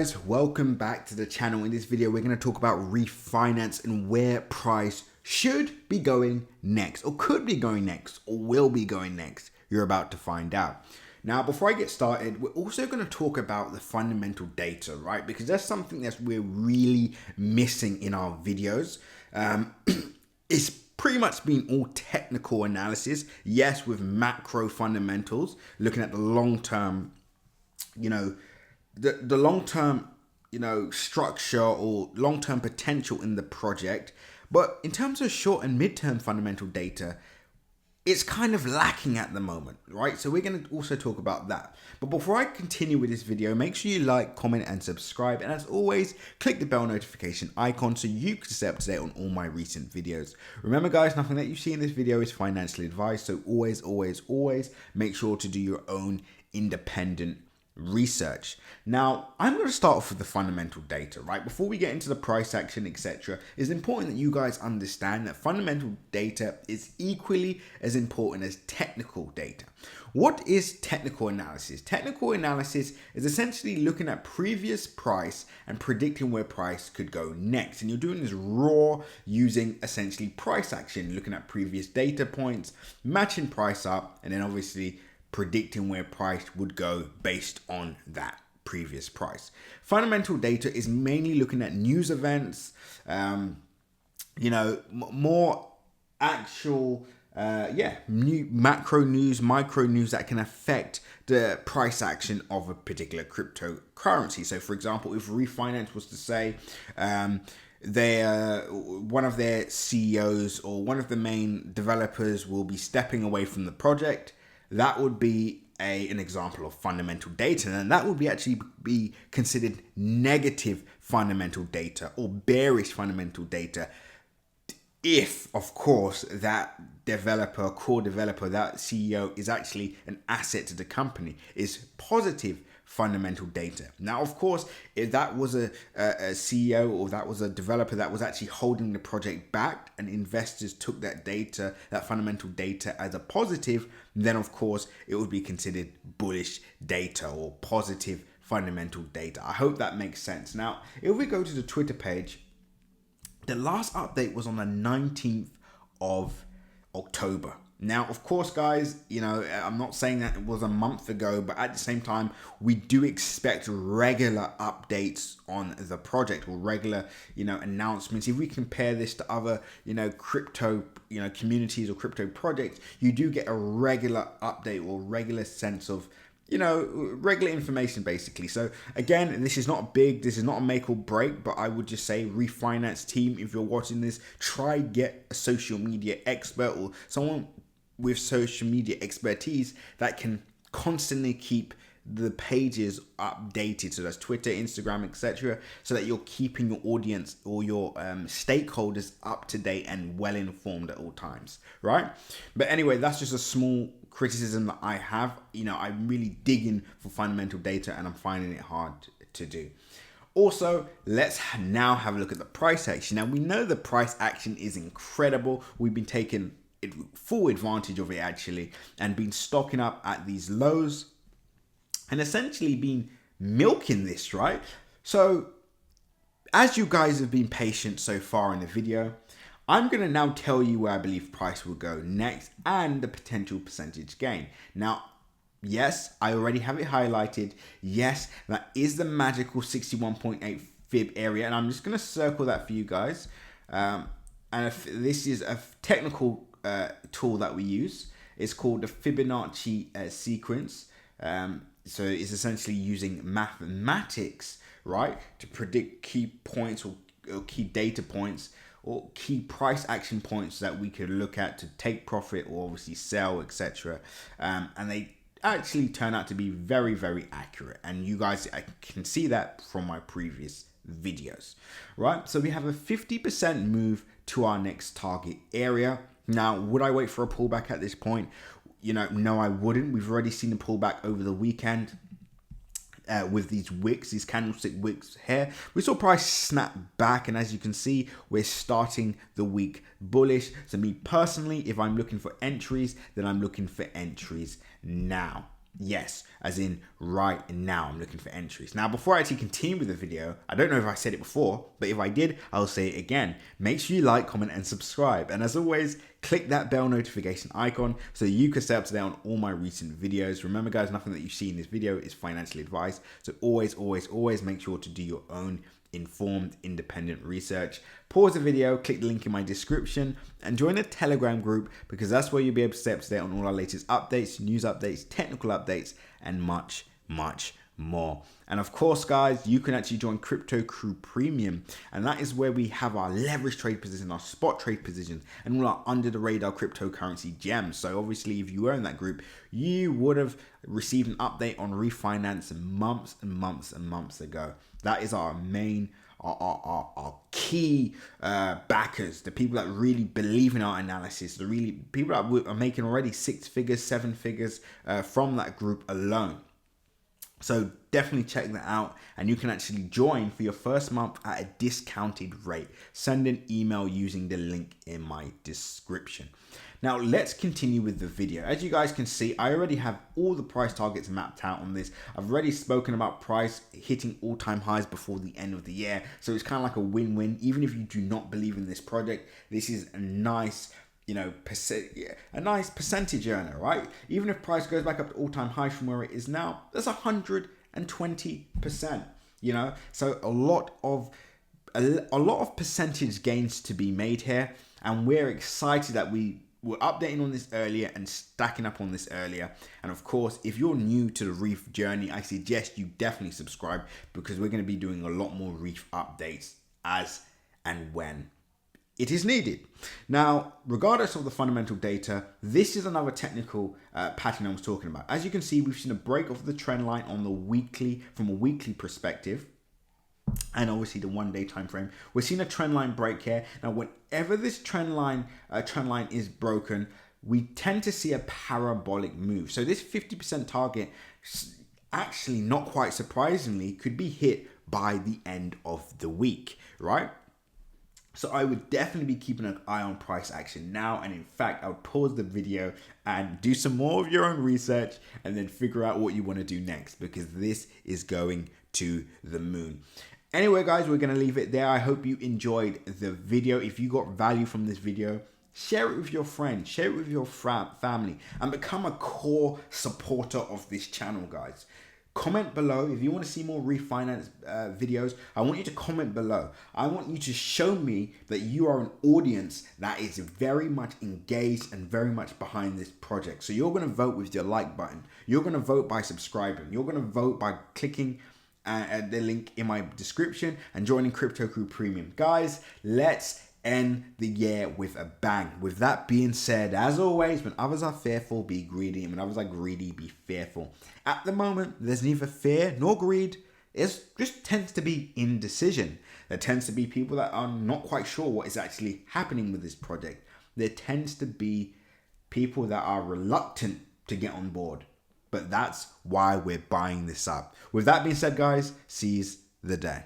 Guys, welcome back to the channel. In this video we're going to talk about Reef Finance and where price should be going next, or could be going next, or will be going next. You're about to find out. Now, before I get started, we're also going to talk about the fundamental data, right? Because that's something that we're really missing in our videos. It's pretty much been all technical analysis, yes, with macro fundamentals, looking at the long-term, the long-term, structure or long-term potential in the project. But in terms of short and mid-term fundamental data, it's kind of lacking at the moment, right? So we're going to also talk about that. But before I continue with this video, make sure you like, comment, and subscribe. And as always, click the bell notification icon so you can stay up to date on all my recent videos. Remember, guys, nothing that you see in this video is financial advice. So always, always, always make sure to do your own independent research. Now, I'm going to start off with the fundamental data, right? Before we get into the price action, etc., it's important that you guys understand that fundamental data is equally as important as technical data. What is technical analysis? Technical analysis is essentially looking at previous price and predicting where price could go next. And you're doing this raw using essentially price action, looking at previous data points, matching price up, and then obviously predicting where price would go based on that previous price. Fundamental data is mainly looking at news events, more actual, new macro news, micro news that can affect the price action of a particular cryptocurrency. So for example, if Reef Finance was to say, one of their CEOs or one of the main developers will be stepping away from the project, that would be an example of fundamental data, and that would be considered negative fundamental data or bearish fundamental data if, of course, that core developer, that CEO is actually an asset to the company, is positive fundamental data. Now, of course, if that was a CEO or that was a developer that was actually holding the project back and investors took that data, that fundamental data as a positive, then of course it would be considered bullish data or positive fundamental data. I hope that makes sense. Now, if we go to the Twitter page, the last update was on the 19th of October. Now, of course, guys, I'm not saying that it was a month ago, but at the same time, we do expect regular updates on the project or regular, announcements. If we compare this to other, crypto, communities or crypto projects, you do get a regular update or regular sense of, regular information basically. So again, this is not big, this is not a make or break, but I would just say Refinance team, if you're watching this, try get a social media expert or someone with social media expertise that can constantly keep the pages updated. So that's Twitter, Instagram, etc., so that you're keeping your audience or your stakeholders up to date and well informed at all times, right? But anyway, that's just a small criticism that I have. I'm really digging for fundamental data and I'm finding it hard to do. Also, let's now have a look at the price action. Now, we know the price action is incredible. We've been taking full advantage of it actually and been stocking up at these lows and essentially been milking this, right? So as you guys have been patient so far in the video, I'm going to now tell you where I believe price will go next and the potential percentage gain. Now, yes, I already have it highlighted. Yes, that is the magical 61.8 fib area, and I'm just going to circle that for you guys. And if this is a technical tool that we use. It's called the Fibonacci sequence. So it's essentially using mathematics, right, to predict key points or key data points or key price action points that we could look at to take profit or obviously sell, etc. And they actually turn out to be very, very accurate. And you guys, I can see that from my previous videos, right? So we have a 50% move to our next target area. Now, would I wait for a pullback at this point? No, I wouldn't. We've already seen the pullback over the weekend with these wicks, these candlestick wicks here. We saw price snap back, and as you can see, we're starting the week bullish. So me personally, if I'm looking for entries, then I'm looking for entries now. Yes, as in right now, I'm looking for entries. Now, before I actually continue with the video, I don't know if I said it before, but if I did, I'll say it again. Make sure you like, comment, and subscribe. And as always, click that bell notification icon so you can stay up to date on all my recent videos. Remember, guys, nothing that you see in this video is financial advice. So always make sure to do your own informed, independent research. Pause the video, click the link in my description, and join a Telegram group, because that's where you'll be able to stay up to date on all our latest updates, news updates, technical updates, and much more. And of course, guys, you can actually join Crypto Crew Premium, and that is where we have our leverage trade position, our spot trade positions, and all our under the radar cryptocurrency gems. So obviously, if you were in that group, you would have received an update on Reef Finance months and months ago. That is our main, our key backers, the people that really believe in our analysis, the really people that are making already 6 figures, 7 figures from that group alone. So definitely check that out, and you can actually join for your first month at a discounted rate. Send an email using the link in my description. Now let's continue with the video. As you guys can see, I already have all the price targets mapped out on this. I've already spoken about price hitting all-time highs before the end of the year. So it's kind of like a win-win. Even if you do not believe in this project, this is a nice, a nice percentage earner, right? Even if price goes back up to all-time highs from where it is now, that's 120%, So a lot of percentage gains to be made here, and we're excited that we're updating on this earlier and stacking up on this earlier. And of course, if you're new to the Reef journey, I suggest you definitely subscribe, because we're going to be doing a lot more Reef updates as and when it is needed. Now, regardless of the fundamental data, this is another technical pattern I was talking about. As you can see, we've seen a break off the trend line on the weekly, from a weekly perspective, and obviously the 1 day time frame. We're seeing a trend line break here. Now, whenever this trend line is broken, we tend to see a parabolic move. So this 50% target, actually, not quite surprisingly, could be hit by the end of the week, right? So I would definitely be keeping an eye on price action now. And in fact, I would pause the video and do some more of your own research, and then figure out what you want to do next, because this is going to the moon. Anyway, guys, we're going to leave it there. I hope you enjoyed the video. If you got value from this video, share it with your friends, share it with your family, and become a core supporter of this channel, guys. Comment below if you want to see more refinance videos. I want you to comment below. I want you to show me that you are an audience that is very much engaged and very much behind this project. So you're going to vote with your like button. You're going to vote by subscribing. You're going to vote by clicking the link in my description and joining Crypto Crew Premium. Guys, let's end the year with a bang. With that being said, as always, when others are fearful, be greedy, and when others are greedy, be fearful. At the moment, there's neither fear nor greed. It just tends to be indecision. There tends to be people that are not quite sure what is actually happening with this project. There tends to be people that are reluctant to get on board. But that's why we're buying this up. With that being said, guys, seize the day.